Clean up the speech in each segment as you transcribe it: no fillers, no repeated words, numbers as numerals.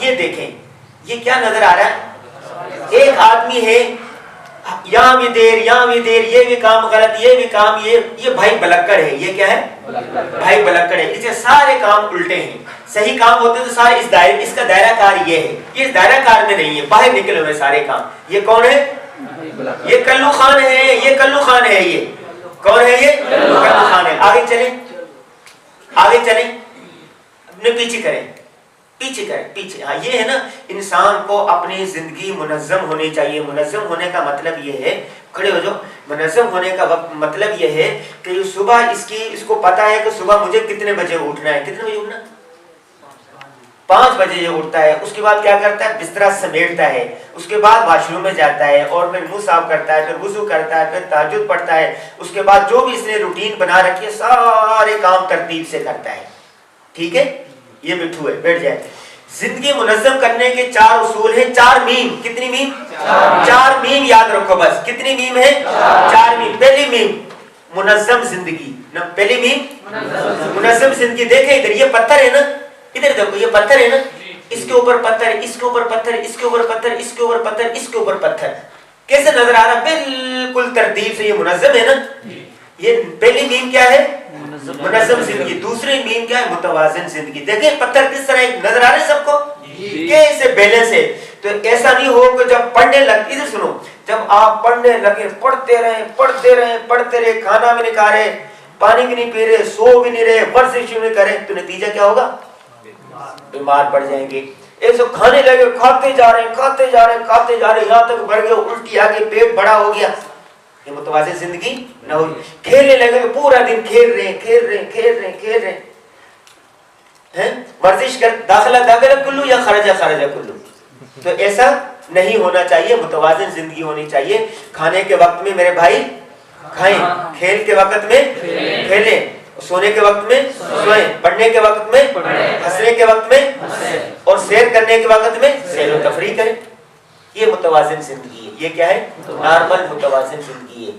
یہ دیکھیں یہ کیا نظر آ رہا ہے؟ ایک آدمی ہے یہاں بھی دیر یہاں بھی دیر، یہ بھی کام غلط یہ بھی کام، یہ بھائی بلکڑ ہے. یہ کیا ہے؟ بھائی بلکڑ ہے. اسے سارے کام الٹے ہیں. صحیح کام ہوتے تو سارے اس کا دائرہ کار یہ ہے، یہ اس دائرہ کار میں نہیں ہے، باہر نکلے ہوئے سارے کام. یہ کون ہے؟ یہ کلو خان ہے. یہ کلو خان ہے. یہ کون ہے؟ یہ کلو خان ہے. آگے چلیں آگے چلیں، اپنے پیچھے کریں پیچھے کریں پیچھے. ہاں یہ ہے نا، انسان کو اپنی زندگی منظم ہونی چاہیے. منظم ہونے کا مطلب یہ ہے، کھڑے ہو جاؤ، منظم ہونے کا مطلب یہ ہے کہ صبح اس کو پتا ہے کہ صبح مجھے کتنے بجے اٹھنا ہے. کتنے بجے اٹھنا؟ 5 بجے یہ اٹھتا ہے. اس کے بعد کیا کرتا ہے؟ بستر سمیٹتا ہے. اس کے بعد واش روم میں جاتا ہے اور پھر منہ صاف کرتا ہے، پھر وضو کرتا ہے، پھر تہجد پڑھتا ہے. اس کے بعد جو بھی اس نے روٹین بنا رکھی ہے سارے کام ترتیب سے کرتا ہے. ٹھیک ہے، یہ بٹھو ہے، بیٹھ جائے. زندگی منظم کرنے کے 4 اصول ہیں. 4 میم. کتنی میم؟ 4 میم یاد رکھو بس. کتنی میم ہے؟ 4 میم. پہلی میم منظم زندگی. پہلی میم منظم زندگی. دیکھیں ادھر یہ پتھر ہے نا، ادھر دیکھو یہ پتھر ہے نا، اس کے اوپر پتھر، اس کے اوپر پتھر، اس کے اوپر پتھر، اس کے اوپر پتھر، اس کے اوپر پتھر. کیسے نظر آ رہا؟ بالکل ترتیب سے. یہ منظم ہے نا. یہ پہلی میم کیا ہے؟ منظم زندگی. دوسری میم کیا ہے؟ متوازن زندگی. دیکھیں پتھر کس طرح نظر آ رہے ہیں سب کو، کیسے بیلنس ہے. تو ایسا نہیں ہو کہ جب پڑھنے لگے، ادھر سنو، جب آپ پڑھنے لگے پڑھتے رہے پڑھتے رہے پڑھتے رہے، کھانا بھی نہیں کھا رہے، پانی بھی نہیں پی رہے، سو بھی نہیں رہے، ورزش بھی نہیں کرے، تو نتیجہ کیا ہوگا؟ بیمار پڑ جائیں گے. ایسے کھانے لگے، کھاتے جا رہے ہیں کھاتے جا رہے ہیں کھاتے جا رہے ہیں، یہاں تک بڑھ گئے، الٹی آ گئی، پیٹ بڑا ہو گیا. یہ متوازن زندگی نہ ہوئی. کھیلنے لگے، پورا دن کھیل رہے ہیں کھیل رہے ہیں کھیل رہے ہیں کھیل رہے ہیں، ورزش کر، داخلہ کلو یا خرجہ کلو. تو ایسا نہیں ہونا چاہیے. متوازن زندگی ہونی چاہیے. کھانے کے وقت میں میرے بھائی کھائیں، کھیل کے وقت میں کھیلیں، سونے کے وقت میں سوئیں، پڑھنے کے وقت میں ہنسنے کے وقت میں اور سیر کرنے کے وقت میں سیر و تفریح کریں. یہ متوازن زندگی ہے. یہ کیا ہے؟ نارمل متوازن زندگی ہے.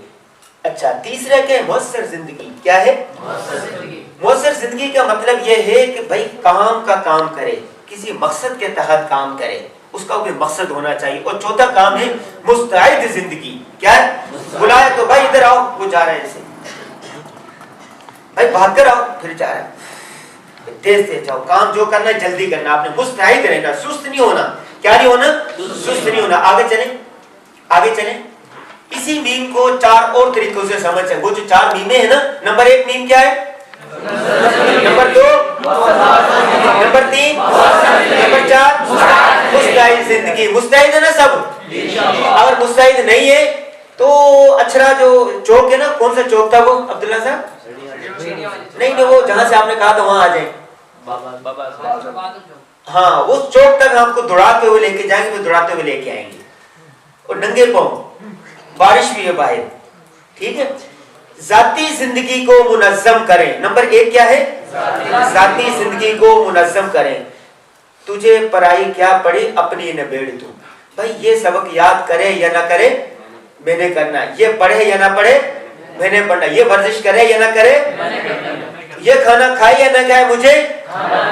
اچھا، تیسرا کیا ہے؟ مؤثر زندگی. کیا ہے؟ مؤثر زندگی کا مطلب یہ ہے کہ بھائی کام کا کام کرے، کسی مقصد کے تحت کام کرے، اس کا کوئی مقصد ہونا چاہیے. اور چوتھا کام ہے مستعد زندگی. کیا ہے؟ بلایا تو بھائی ادھر آؤ، وہ جا رہے ہیں ایسے، بھائی بھاگ کر آؤ، پھر جا رہے ہیں، تیز تیز جاؤ. کام جو کرنا ہے جلدی کرنا. آپ نے مستعد رہنا، سست نہیں ہونا. کیا نہیں ہونا؟ سست نہیں ہونا. آگے چلیں آگے چلیں. اسی میم کو 4 اور طریقوں سے سمجھ سکتے. وہ جو 4 میمیں ہیں نا، نمبر 1 میم کیا ہے؟ نمبر 2 نمبر 3 نمبر 4 مستعد زندگی. مستعد ہے نا سب؟ اگر مستعد نہیں ہے تو اچھرا جو چوک ہے نا، کون سا چوک تھا وہ عبداللہ صاحب؟ نہیں وہ جہاں سے آپ نے کہا تھا وہاں آ جائیں. ہاں، وہ چوک تک آپ کو دوڑاتے ہوئے لے کے جائیں گے، دوڑاتے ہوئے لے کے آئیں گے. اور ننگے پاؤں، بارش بھی ہے باہر. ٹھیک ہے. ذاتی زندگی کو منظم کریں. نمبر 1 کیا ہے؟ ذاتی زندگی کو منظم کریں. تجھے پڑھائی کیا پڑھی اپنی نبیڑ تو. بھائی یہ سبق یاد کرے یا نہ کرے میں نے کرنا، یہ پڑھے یا نہ پڑھے میں نے پڑھنا، یہ ورزش کرے یا نہ کرے، یہ کھانا کھائے یا نہ کھائے مجھے.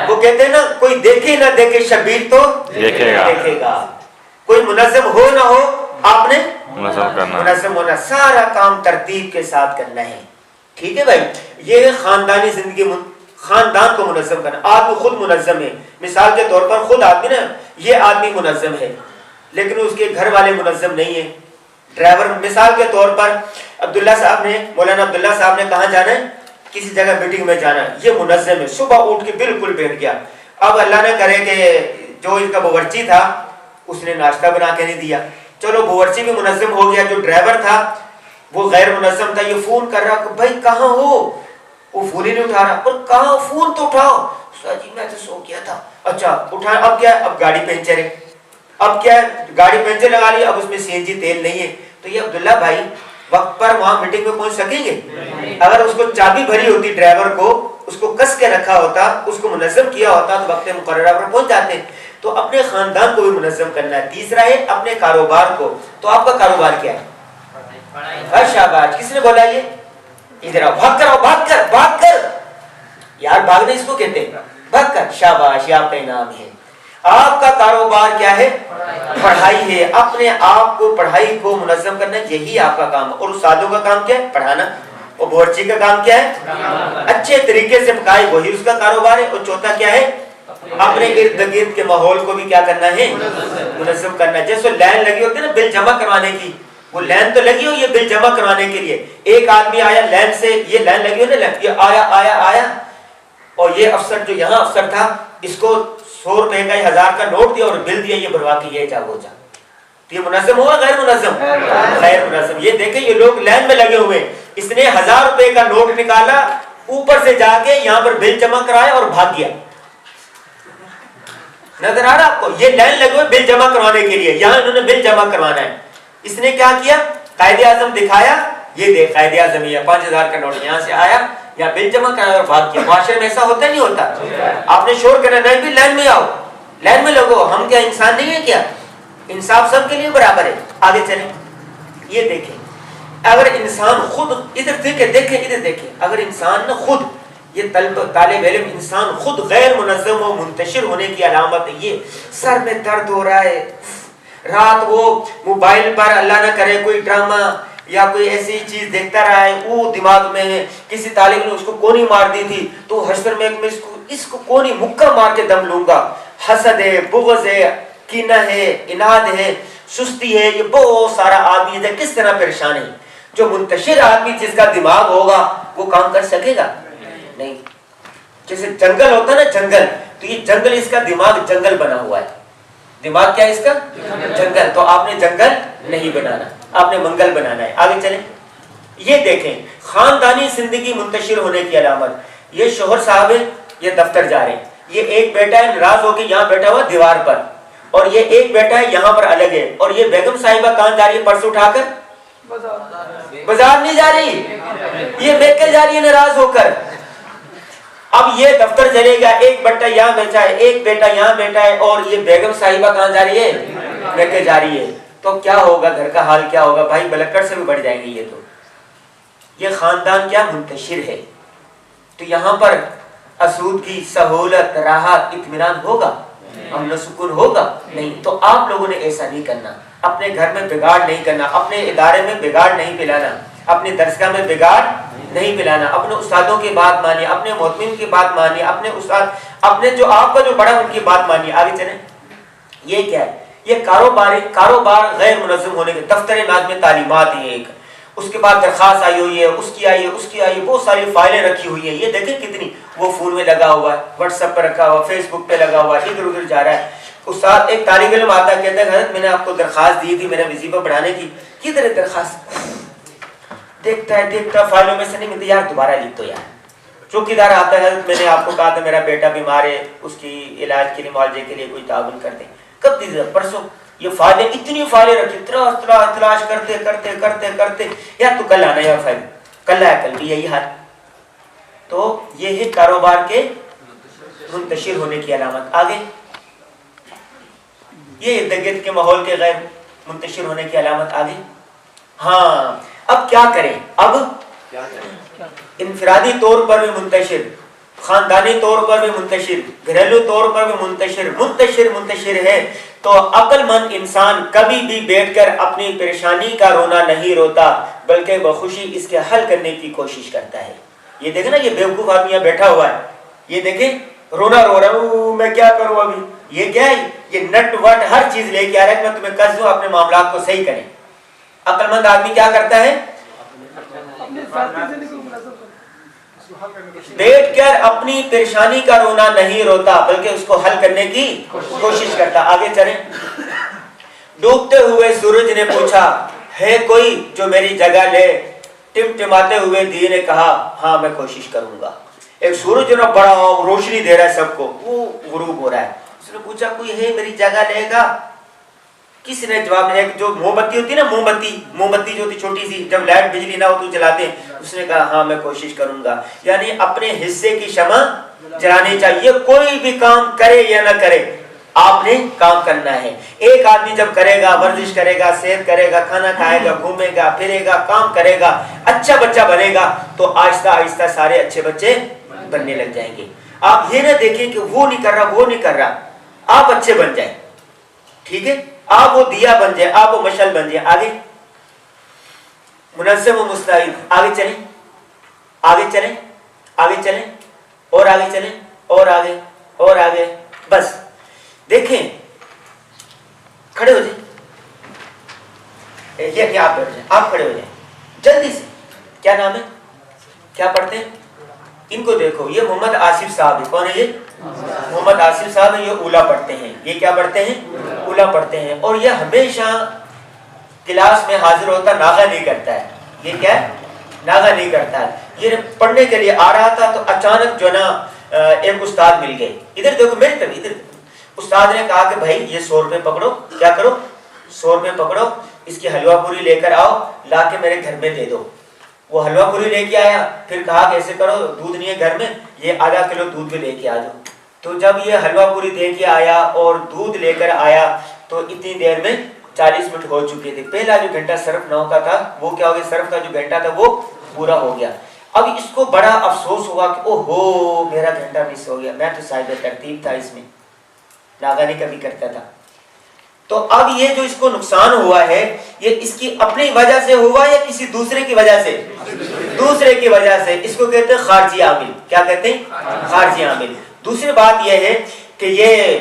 وہ کہتے ہیں نا، کوئی دیکھے نہ دیکھے شبیر تو دیکھے گا. کوئی منظم ہو نہ ہو، آپ نے منظم ہونا. سارا کام ترتیب کے ساتھ کرنا ہے. ٹھیک ہے بھائی. یہ خاندانی زندگی، خاندان کو منظم کرنا. آدمی خود منظم ہے. مثال کے طور پر خود آدمی نا، یہ آدمی منظم ہے لیکن اس کے گھر والے منظم نہیں ہیں. ڈرائیور، مثال کے طور پر عبداللہ صاحب نے، مولانا عبداللہ صاحب نے کہاں جانا ہے؟ کسی جگہ میٹنگ میں جانا ہے. یہ منظم ہے، صبح اٹھ کے بالکل بیٹھ گیا. اب اللہ نے کرے کہ جو ان کا باورچی تھا اس نے ناشتہ بنا کے نہیں دیا. چلو باورچی بھی منظم ہو گیا، جو ڈرائیور تھا وہ غیر منظم تھا. یہ فون کر رہا کہ بھائی کہاں ہو؟ وہ فون ہی نہیں اٹھا رہا. اور کہاں؟ فون تو اٹھاؤ. جی میں تو سو گیا تھا. اچھا اٹھا. اب کیا؟ اب گاڑی پنچر ہے. اب کیا ہے؟ گاڑی پنچر لگا لی، اب اس میں CNG تیل نہیں ہے. تو یہ عبداللہ بھائی وقت پر وہاں میٹنگ میں پہنچ سکیں گے؟ اگر اس کو چابی بھری ہوتی ڈرائیور کو، اس کو کس کے رکھا ہوتا، اس کو منظم کیا ہوتا تو وقت مقررہ پر پہنچ جاتے. تو اپنے خاندان کو بھی منظم کرنا ہے. تیسرا ہے اپنے کاروبار کو. تو آپ کا کاروبار کیا ہے؟ شاباش. کس نے بولا یہ؟ ادھر آؤ، بھاگ کر آؤ، بھاگ کر بھاگ کر. یار بھاگنا اس کو کہتے ہیں، بھاگ کر. شاباش، یہ آپ کا انعام ہے. آپ کا کاروبار کیا ہے؟ پڑھائی ہے. اپنے آپ کو پڑھائی کو منظم کرنا یہی آپ کا کام ہے. اور استادوں کا کام کیا ہے؟ پڑھانا. اور باورچی کا کام کیا ہے؟ اچھے طریقے سے پکائے وہی اس کا کاروبار ہے. اور چوتھا کیا ہے؟ اپنے ارد گرد کے ماحول کو بھی کیا کرنا ہے؟ منظم کرنا. جیسے لائن لگی ہوتی ہے نا بل جمع کروانے کی, وہ لائن تو لگی ہوئی ہے بل جمع کروانے کے لیے. ایک آدمی آیا لائن سے, یہ لائن لگی ہوئی نا, یہ آیا اور یہ افسر جو یہاں افسر تھا اس کو 100 روپے کا 1000 کا نوٹ دیا اور بل دیا, یہ بھروا کے یہ جا وہ جا. تو یہ منظم ہوا غیر منظم؟ غیر منظم. یہ دیکھیں یہ لوگ لائن میں لگے ہوئے, اس نے 1000 روپے کا نوٹ نکالا, اوپر سے جا کے یہاں پر بل جمع کرایا اور بھاگ گیا. نظر آ رہا آپ کو؟ یہ لائن لگے ہوئے بل جمع کروانے کے لیے, یہاں انہوں نے بل جمع کروانا ہے. اس نے کیا کیا؟ قائد اعظم دکھایا, یہ دیکھ قائد اعظم, یہ 5000 کا نوٹ یہاں سے آیا, یہاں بل جمع کرایا اور بھاگ گیا. معاشرے میں ایسا ہوتا نہیں ہوتا؟ آپ نے شور کرنا نہیں بھی لائن میں آؤ, لائن میں لگو. ہم کیا انسان نہیں ہے کیا؟ انصاف سب کے لیے برابر ہے. آگے چلیں. یہ دیکھیں اگر انسان خود ادھر دیکھیں اگر انسان نہ خود, یہ طالب علم انسان خود غیر منظم و منتشر ہونے کی علامت ہے. یہ سر میں درد ہو رہا ہے, رات وہ موبائل پر اللہ نہ کرے کوئی ڈرامہ یا کوئی ایسی چیز دیکھتا رہا ہے, وہ دماغ میں ہے. کسی طالب نے اس کو کونی مار دی تھی تو حشر میں اس کو کونی مکہ مار کے دم لوں گا. حسد ہے, بغض ہے, کینہ ہے, اناد ہے, سستی ہے, یہ بہت سارا آدمی ہے کس طرح پریشان ہے. جو منتشر آدمی جس کا دماغ ہوگا وہ کام کر سکے گا نہیں. جیسے جنگل ہوتا ہے نا جنگل, تو یہ جنگل اس کا دماغ جنگل بنا ہوا ہے. دماغ کیا ہے اس کا؟ جنگل. تو آپ نے جنگل نہیں بنانا, آپ نے منگل بنانا ہے. آگے چلیں. یہ دیکھیں خاندانی زندگی منتشر ہونے کی علامت. یہ شوہر صاحب ہے, یہ دفتر جا رہے ہیں, یہ ایک بیٹا ہے ناراض ہو کے یہاں بیٹھا ہوا دیوار پر, اور یہ ایک بیٹا ہے یہاں پر الگ ہے. اور یہ بیگم صاحبہ کہاں جا رہی ہے پرس اٹھا کر؟ بازار نہیں جا رہی, یہ میکے جا رہی ہے ناراض ہو کر. اب یہ دفتر چلے گا, ایک بیٹا یہاں بیٹھا ہے, ایک بیٹا یہاں بیٹھا ہے, اور یہ بیگم صاحبہ کہاں جا رہی ہے؟ میکے جا رہی ہے. تو کیا ہوگا, گھر کا حال کیا ہوگا بھائی؟ بلکڑ سے بھی بڑھ جائیں گے. یہ تو یہ خاندان کیا منتشر ہے. تو یہاں پر آسودگی, سہولت, راحت, اطمینان ہوگا؟ امن و سکون ہوگا نہیں. تو آپ لوگوں نے ایسا نہیں کرنا. اپنے گھر میں بگاڑ نہیں کرنا, اپنے ادارے میں بگاڑ نہیں پلانا, اپنے درسگاہ میں بگاڑ نہیں پلانا. اپنے استادوں کی بات مانیے, اپنے محتمین کی بات مانیے, اپنے استاد, اپنے جو آپ کا جو بڑا ان کی بات مانیے. آگے چلیں. یہ کیا ہے؟ یہ کاروبار غیر منظم ہونے کے. دفتر ناز میں تعلیمات ہیں ایک, اس کے بعد درخواست آئی ہوئی ہے, اس کی آئی ہے, بہت ساری فائلیں رکھی ہوئی ہیں. یہ دیکھیں کتنی, وہ فون میں لگا ہوا ہے, واٹس ایپ پہ رکھا ہوا, فیس بک پہ لگا ہوا ہے, ادھر ادھر جا رہا ہے. استاد ایک طالب علم آتا ہے, کہتا ہے حضرت میں نے آپ کو درخواست دی تھی میرا وظیفہ پڑھانے کی, کدھر ہے درخواست؟ دیکھتا فائلوں میں سے نہیں ملتی. یار دوبارہ لکھ دو یار. چوکیدار آتا ہے, حضرت میں نے آپ کو کہا تھا میرا بیٹا بیمار ہے, اس کی علاج کے لیے معالجے کے لیے کوئی تعاون کر دیں. کب دی؟ پرسوں. یہ فائلیں, اتنی فائلیں رکھی, تلاش کرتے یار تو کل آنا ہے فائل, کل آیا, کل بھی یہی حال. تو یہ ہے کاروبار کے منتشر ہونے کی علامت. آگے یہ ارد گرد کے ماحول کے غیر منتشر ہونے کی علامت. آگے ہاں اب کیا کریں؟ اب انفرادی طور پر بھی منتشر, خاندانی طور پر بھی منتشر, گھریلو طور پر بھی منتشر ہے. تو عقل مند انسان کبھی بھی بیٹھ کر اپنی پریشانی کا رونا نہیں روتا, بلکہ بخوشی اس کے حل کرنے کی کوشش کرتا ہے. یہ دیکھیں نا, یہ بیوقوف آدمی یہاں بیٹھا ہوا ہے, یہ دیکھیں رونا رو رہا ہوں, میں کیا کروں ابھی. یہ کیا ہے؟ یہ نٹ وٹ ہر چیز لے کے آ رہا ہے کہ میں تمہیں قرض دوں, اپنے معاملات کو صحیح کریں. عقل مند آدمی کیا کرتا ہے؟ بیٹھ کر اپنی پریشانی کا رونا نہیں روتا, بلکہ اس کو حل کرنے کی کوشش کرتا. آگے چلیں. ڈوبتے ہوئے سورج نے پوچھا ہے کوئی جو میری جگہ لے؟ ٹمٹماتے ہوئے دی نے کہا ہاں میں کوشش کروں گا. ایک سورج جو نا بڑا روشنی دے رہا ہے سب کو, وہ غروب ہو رہا ہے. اس نے پوچھا کوئی ہے میری جگہ لے گا؟ کسی نے جواب دیا, جو موم بتی ہوتی ہے نا, موم بتی جو ہوتی چھوٹی سی, جب لائٹ بجلی نہ ہو تو جلاتے ہیں. اس نے کہا ہاں میں کوشش کروں گا. یعنی اپنے حصے کی شمع جلانی چاہیے. کوئی بھی کام کرے یا نہ کرے, آپ نے کام کرنا ہے. ایک آدمی جب کرے گا, ورزش کرے گا, صحت کرے گا, کھانا کھائے گا, گھومے گا, پھرے گا, کام کرے گا, اچھا بچہ بنے گا, تو آہستہ آہستہ سارے اچھے بچے بننے لگ جائیں گے. آپ یہ نہ دیکھیں کہ وہ نہیں کر رہا, آپ اچھے بن جائیں, ٹھیک ہے, آپ وہ دیا بن جائیں, آپ وہ مشعل بن جائیں. آگے منظم و مستعد, آگے چلیں, آگے چلیں, آگے چلیں, اور آگے چلیں, اور آگے, اور آگے. بس دیکھیں, کھڑے ہو جائیں, یہ کہ آپ بیٹھ جائیں, آپ کھڑے ہو جائیں جلدی سے. کیا نام ہے, کیا پڑھتے ہیں؟ ان کو دیکھو, یہ محمد آصف صاحب ہے. کون ہے یہ؟ محمد آصف صاحب ہیں. یہ اولا پڑھتے ہیں. یہ کیا پڑھتے ہیں؟ اولا پڑھتے ہیں. اور یہ ہمیشہ کلاس میں حاضر ہوتا, ناغہ نہیں کرتا ہے. یہ کیا ہے؟ ناغہ نہیں کرتا ہے. یہ پڑھنے کے لیے آ رہا تھا تو اچانک جو نا ایک استاد مل گئے. ادھر دیکھو میری طرف, ادھر. استاد نے کہا کہ بھائی یہ 100 روپے پکڑو. کیا کرو؟ 100 روپے پکڑو, اس کی حلوہ پوری لے کر آؤ, لا کے میرے گھر میں دے دو. وہ حلوہ پوری لے کے آیا. پھر کہا کہ ایسے کرو, دودھ نہیں ہے گھر میں, یہ آدھا کلو دودھ بھی لے کے آ جاؤ. تو جب یہ حلوہ پوری دے کے آیا اور دودھ لے کر آیا تو اتنی دیر میں 40 منٹ ہو چکے تھے. پہلا جو گھنٹہ صرف 9 کا تھا وہ کیا ہو گیا, صرف کا جو گھنٹہ تھا وہ پورا ہو گیا. اب اس کو بڑا افسوس ہوا کہ او ہو میرا گھنٹہ مس ہو گیا, میں تو صاحب ترتیب تھا, اس میں ناغہ نہیں کبھی کرتا تھا. تو اب یہ جو اس کو نقصان ہوا ہے یہ اس کی اپنی وجہ سے ہوا یا کسی دوسرے کی وجہ سے؟ دوسرے کی وجہ سے. اس کو کہتے ہیں خارجی عامل. کیا کہتے ہیں؟ خارجی عامل. دوسری بات یہ ہے کہ یہ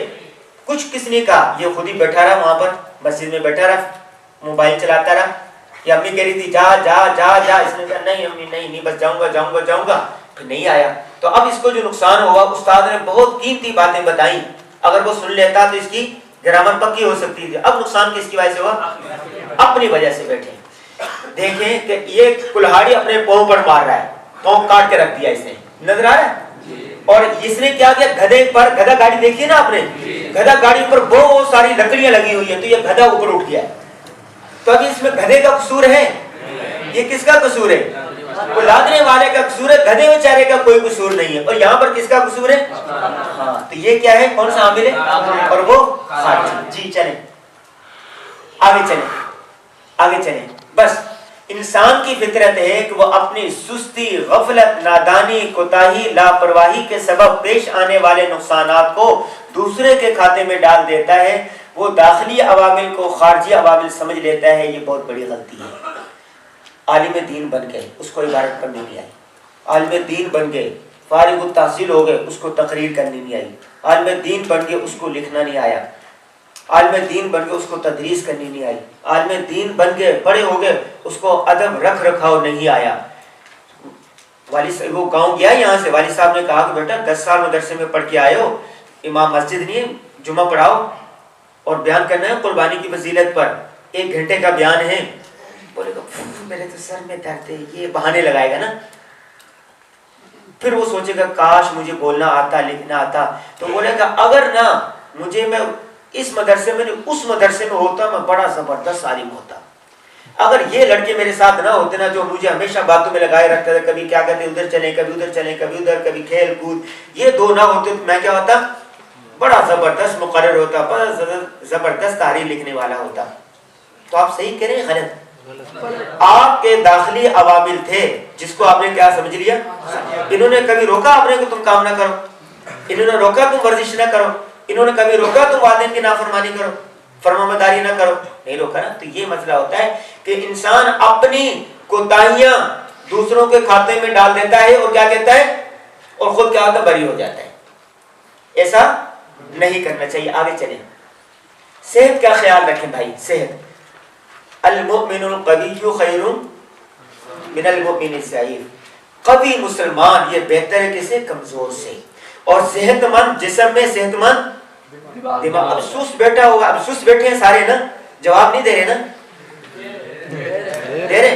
کچھ کس نے کہا, یہ خود ہی بیٹھا رہا وہاں پر مسجد میں, بیٹھا رہا موبائل چلاتا رہا. یہ امی کہہ رہی تھی جا جا جا جا, اس نے کہا نہیں امی نہیں بس جاؤں گا جاؤں گا جاؤں گا, پھر نہیں آیا. تو اب اس کو جو نقصان ہوا, استاد نے بہت قیمتی باتیں بتائیں, اگر وہ سن لیتا تو اس کی گرامر پکی ہو سکتی تھی. اب نقصان کس کی وجہ سے ہوا؟ اپنی وجہ سے. بیٹھے دیکھیں کہ یہ کلہاڑی اپنے پاؤں پر مار رہا ہے, پاؤں کاٹ کے رکھ دیا اس نے, نظر آ رہا ہے. اور اس نے کیا کیا, گدھے پر, گدھا گاڑی دیکھی نا آپ نے, گدھا گاڑی پر بہت ساری لکڑیاں لگی ہوئی ہیں, تو یہ گدھا اوپر اٹھ گیا. تو ابھی اس میں گدھے کا قصور ہے, یہ کس کا قصور ہے؟ وہ لادنے والے کا قصور ہے, گدھے بیچارے کا کوئی قصور نہیں ہے. اور یہاں پر کس کا قصور ہے؟ ہاں, تو یہ کیا ہے, کون سا عامل ہے؟ اور وہ خارجی. جی چلیں آگے چلیں, آگے چلیں. بس انسان کی فطرت ہے کہ وہ اپنی سستی, غفلت, نادانی, کوتاہی, لاپرواہی کے سبب پیش آنے والے نقصانات کو دوسرے کے کھاتے میں ڈال دیتا ہے. وہ داخلی عوامل کو خارجی عوامل سمجھ لیتا ہے. یہ بہت بڑی غلطی ہے. عالم دین بن گئے, اس کو عبارت پڑھنے نہیں آئی. عالم دین بن گئے, فارغ التحصیل ہو گئے, اس کو تقریر کرنی نہیں آئی. عالم دین بن گئے, اس کو لکھنا نہیں آیا. عالم دین بن گئے, اس کو تدریس کرنی نہیں آئی. عالم دین بن گئے, بڑے ہو گئے, اس کو ادب رکھ رکھاؤ نہیں آیا. والد صاحب وہ گاؤں گیا, یہاں سے والد صاحب نے کہا کہ بیٹا 10 سال مدرسے میں پڑھ کے آئے ہو, امام مسجد نہیں, جمعہ پڑھاؤ اور بیان کرنا ہے قربانی کی فضیلت پر, 1 گھنٹے کا بیان ہے. بولے گا میرے تو سر میں درد ہے, یہ بہانے لگائے گا نا. پھر وہ سوچے گا کاش مجھے بولنا آتا, لکھنا آتا. تو بولے گا اگر نہ مجھے, میں اس مدرسے میں اس مدرسے میں ہوتا, میں بڑا زبردست عالم ہوتا. اگر یہ لڑکے میرے ساتھ نہ ہوتے نا, جو مجھے ہمیشہ باتوں میں لگائے رکھتے تھے, کبھی کیا کہتے ادھر چلیں, کبھی ادھر چلیں, کبھی ادھر, کبھی کھیل کود, یہ 2 نہ ہوتے تو میں کیا ہوتا, بڑا زبردست مقرر ہوتا, بڑا زبردست تحریر لکھنے والا ہوتا. تو آپ صحیح کہہ رہے ہیں غلط؟ آپ کے داخلی عوامل تھے جس کو آپ نے کیا سمجھ لیا. انہوں نے کبھی روکا آپ نے کہ تم کام نہ کرو, انہوں نے روکا تم ورزش نہ کرو, انہوں نے کبھی روکا تم والدین کی نافرمانی کرو, فرمانبرداری نہ کرو, نہیں روکا نا. تو یہ مسئلہ ہوتا ہے کہ انسان اپنی کوتاہیاں دوسروں کے کھاتے میں ڈال دیتا ہے اور کیا کہتا ہے, اور خود کیا ہوتا ہے, بری ہو جاتا ہے. ایسا نہیں کرنا چاہیے. آگے چلیں. صحت کا خیال رکھیں بھائی, صحت. المؤمن القوی خیر من المؤمن الضعیف. قوی مسلمان یہ بہتر ہے کسے, کمزور سے. اور صحت مند جسم میں صحت مند دماغ. اب سست بیٹھا ہوگا, اب سست بیٹھے ہیں سارے نا, جواب نہیں دے رہے نا, دے رہے,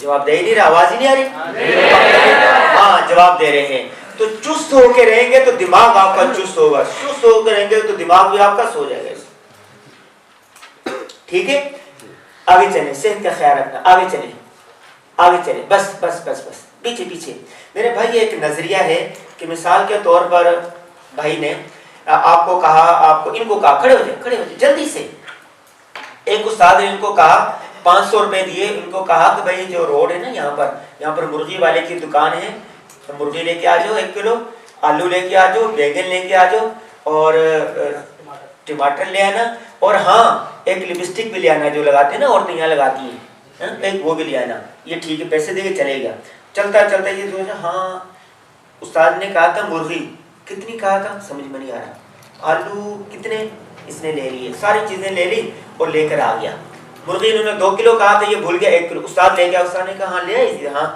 جواب دے ہی نہیں رہا, آواز ہی نہیں آ رہی. ہاں جواب دے رہے ہیں. تو چست ہو کے رہیں گے تو دماغ آپ کا چست ہوگا, سست ہو کے رہیں گے تو دماغ بھی آپ کا سو جائے گا. ٹھیک ہے, آگے چلیں. صحت کا خیال رکھنا. آگے چلیں, آگے چلیں. بس بس بس بس, پیچھے پیچھے. میرے بھائی ایک نظریہ ہے کہ مثال کے طور پر بھائی نے آپ کو کہا, آپ کو ان کو کہا کھڑے ہو جائے, کھڑے ہو جائے جلدی سے. ایک استاد نے ان کو کہا 500 روپے دیے, ان کو کہا کہ بھائی جو روڈ ہے نا یہاں پر مرغی والے کی دکان ہے, تو مرغی لے کے آ جاؤ 1 کلو, آلو لے کے آ جاؤ, بیگن لے کے آ جاؤ, اور ٹماٹر لے آنا, اور ہاں ایک لپسٹک بھی لے آنا جو لگاتے ہیں نا عورتیں یہاں لگاتی ہیں, ایک وہ بھی لے آنا. یہ ٹھیک ہے, پیسے دے کے چلے گا. چلتا چلتا یہ سوچا ہاں استاد نے کہا تھا مرغی کتنی کہا تھا سمجھ میں نہیں آ رہا, آلو کتنے, اس نے لے لیے, ساری چیزیں لے لی اور لے کر آ گیا. مرغی انہوں نے 2 کلو کہا تھا, یہ بھول گیا 1 کلو. استاد لے گیا, استاد نے کہا ہاں لے آئی, ہاں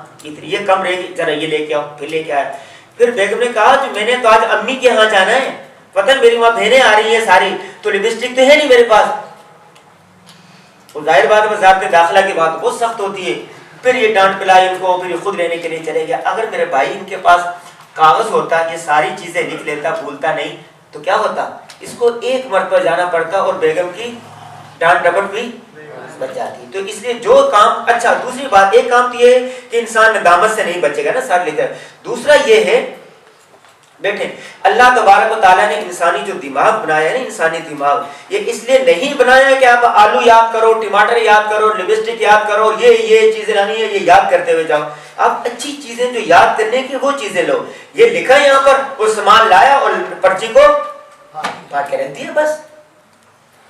یہ کم رہے گی, ذرا یہ لے کے آؤ, پھر لے کے آیا. پھر بیگم نے کہا کہ میں نے تو آج امی کے یہاں جانا ہے, پتہ میری وہاں بہنیں آ رہی ہیں ساری, تو لپسٹک تو ہے نہیں میرے پاس. اور ظاہر بات ہے ضابطۂ داخلہ کی بات بہت سخت ہوتی ہے. پھر یہ ڈانٹ پلائی ان کو, پھر یہ خود لینے کے لیے چلے گیا. اگر میرے بھائی ان کے پاس کاغذ ہوتا, یہ ساری چیزیں لکھ لیتا, بھولتا نہیں, تو کیا ہوتا, اس کو 1 مرتبہ جانا پڑتا اور بیگم کی ڈانٹ ڈپٹ بھی بچ جاتی. تو اس لیے جو کام, اچھا دوسری بات, ایک کام تو یہ ہے کہ انسان ندامت سے نہیں بچے گا نا ساتھ لے کر. دوسرا یہ ہے بیٹھے, اللہ تبارک و تعالیٰ نے انسانی جو دماغ بنایا ہے نا, انسانی دماغ, یہ اس لیے نہیں بنایا کہ آپ آلو یاد کرو, ٹماٹر یاد کرو, لپسٹک یاد کرو, یہ چیزیں لانی ہے, یہ یاد کرتے ہوئے جاؤ. آپ اچھی چیزیں جو یاد کرنے کی وہ چیزیں لو. یہ لکھا یہاں پر, وہ سامان لایا اور پرچی کو پاٹ کے رکھ دیا بس.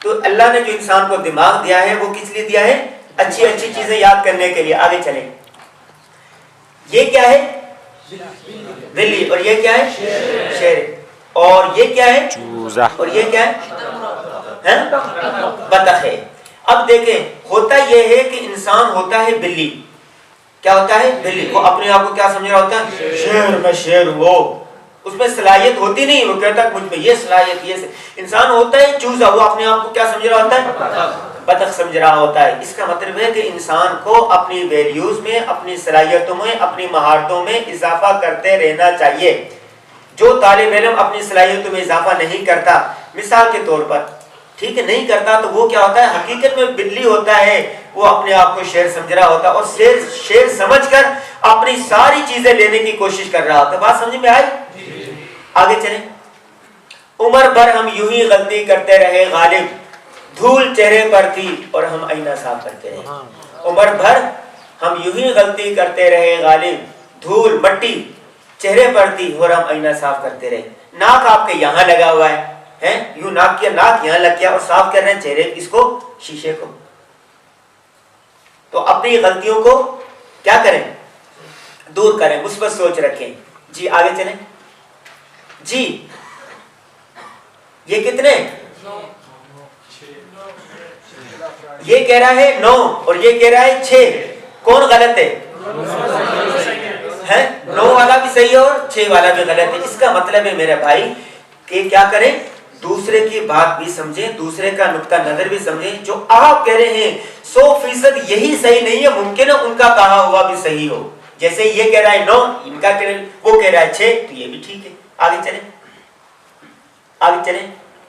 تو اللہ نے جو انسان کو دماغ دیا ہے وہ کس لیے دیا ہے, اچھی اچھی چیزیں یاد کرنے کے لیے. آگے چلیں, یہ کیا ہے بلی, اور یہ کیا ہے شیر, اور یہ کیا ہے چوزا, اور یہ کیا ہے بطخ ہے. اب دیکھیں ہوتا یہ ہے کہ انسان ہوتا ہے بلی, کیا ہوتا ہے بلی, وہ اپنے آپ کو کیا سمجھ رہا ہوتا ہے شیر, میں شیر ہوں, اس میں صلاحیت ہوتی نہیں, وہ کہتا ہے مجھ میں یہ صلاحیت, یہ انسان ہوتا ہے چوزا, وہ اپنے آپ کو کیا سمجھ رہا ہوتا ہے بطخ سمجھ رہا ہوتا ہے. اس کا مطلب ہے کہ انسان کو اپنی ویلیوز میں, اپنی صلاحیتوں میں, اپنی مہارتوں میں اضافہ کرتے رہنا چاہیے. جو طالب علم اپنی صلاحیتوں میں اضافہ نہیں کرتا, مثال کے طور پر ٹھیک ہے نہیں کرتا, تو وہ کیا ہوتا ہے حقیقت میں بلی ہوتا ہے, وہ اپنے آپ کو شیر سمجھ رہا ہوتا ہے, اور شیر سمجھ کر اپنی ساری چیزیں لینے کی کوشش کر رہا ہوتا ہے. بات سمجھ میں آئی؟ آگے چلیں. عمر بھر ہم یوں ہی غلطی کرتے رہے غالب, دھول چہرے پر تھی اور ہم آئینہ صاف کرتے رہے. عمر بھر ہم یوں ہی غلطی کرتے رہے غالب, دھول مٹی چہرے پر تھی اور ہم آئینہ صاف کرتے رہے. ناک آپ کے یہاں لگا ہوا ہے, یوں ناک کیا, ناک یہاں لگ گیا, اور صاف کر رہے ہیں چہرے اس کو, شیشے کو. تو اپنی غلطیوں کو کیا کریں, دور کریں, مثبت سوچ رکھیں. جی آگے چلیں. جی یہ کتنے, یہ کہہ رہا ہے 9 اور یہ کہہ رہا ہے 6, کون غلط ہے 9 والا بھی صحیح ہے اور 6 والا بھی غلط ہے. اس کا مطلب ہے میرے بھائی کہ کیا کریں, دوسرے کی بات بھی سمجھیں, دوسرے کا نقطہ نظر بھی سمجھیں. جو آپ کہہ رہے ہیں 100% یہی صحیح نہیں ہے, ممکن ہے ان کا کہا ہوا بھی صحیح ہو. جیسے یہ کہہ رہا ہے 9, ان کا وہ کہہ رہا ہے 6, تو یہ بھی ٹھیک ہے. آگے چلیں, آگے چلیں.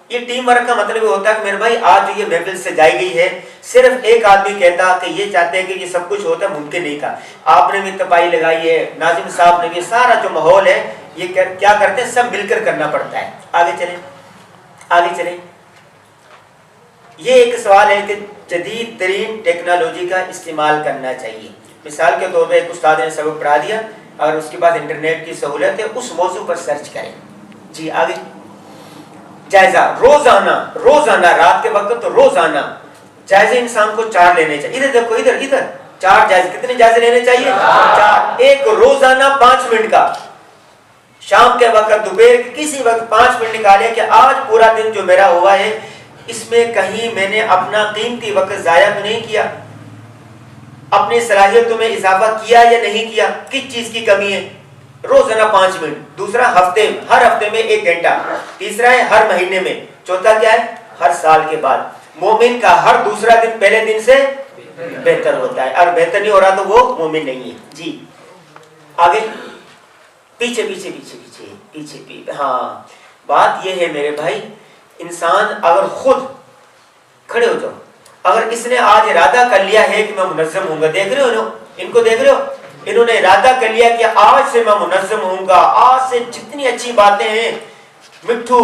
یہ ٹیم ورک کا مطلب ہوتا ہے کہ میرے بھائی آج جو یہ محفل سے جائی گئی ہے, صرف ایک آدمی کہتا کہ یہ چاہتے ہیں کہ یہ سب کچھ ہوتا ہے, ممکن نہیں تھا. آپ نے بھی تپائی لگائی ہے, ناظم صاحب نے بھی, سارا جو ماحول ہے یہ کیا کرتے ہیں, سب مل کر کرنا پڑتا ہے. آگے چلیں, آگے چلیں. یہ ایک سوال ہے کہ جدید ترین ٹیکنالوجی کا استعمال کرنا چاہیے. مثال کے طور پہ ایک استاد نے سبق پڑھا دیا, اگر اس کے پاس انٹرنیٹ کی سہولت ہے اس موضوع پر سرچ کریں. جی آگے. جائزہ روزانہ رات کے وقت تو روزانہ جائزے انسان کو 4 لینے چاہیے. ادھر دیکھو, ادھر 4 جائزے. کتنے جائزے لینے چاہیے 4. ایک روزانہ 5 منٹ کا, شام کے وقت, دوپہر کے کسی وقت 5 منٹ نکالے کہ آج پورا دن جو میرا ہوا ہے اس میں کہیں میں نے اپنا قیمتی وقت ضائع تو نہیں کیا, اپنی صلاحیتوں میں اضافہ کیا یا نہیں کیا, کس چیز کی کمی ہے. روزانہ 5 منٹ. دوسرا ہر ہفتے میں 1 گھنٹہ. تیسرا ہے ہر مہینے میں. چوتھا کیا ہے, ہر سال کے بعد. مومن کا ہر دوسرا دن پہلے دن سے بہتر ہوتا ہے, اور بہتر نہیں ہو رہا تو وہ مومن نہیں ہے. جی آگے. پیچھے. ہاں بات یہ ہے میرے بھائی, انسان اگر خود کھڑے ہو جاؤ, اگر اس نے آج ارادہ کر لیا ہے کہ میں منظم ہوں گا, دیکھ رہے ہو ان کو, دیکھ رہے ہو, انہوں نے ارادہ کر لیا کہ آج سے میں منظم ہوں گا, آج سے جتنی اچھی باتیں ہیں مٹھو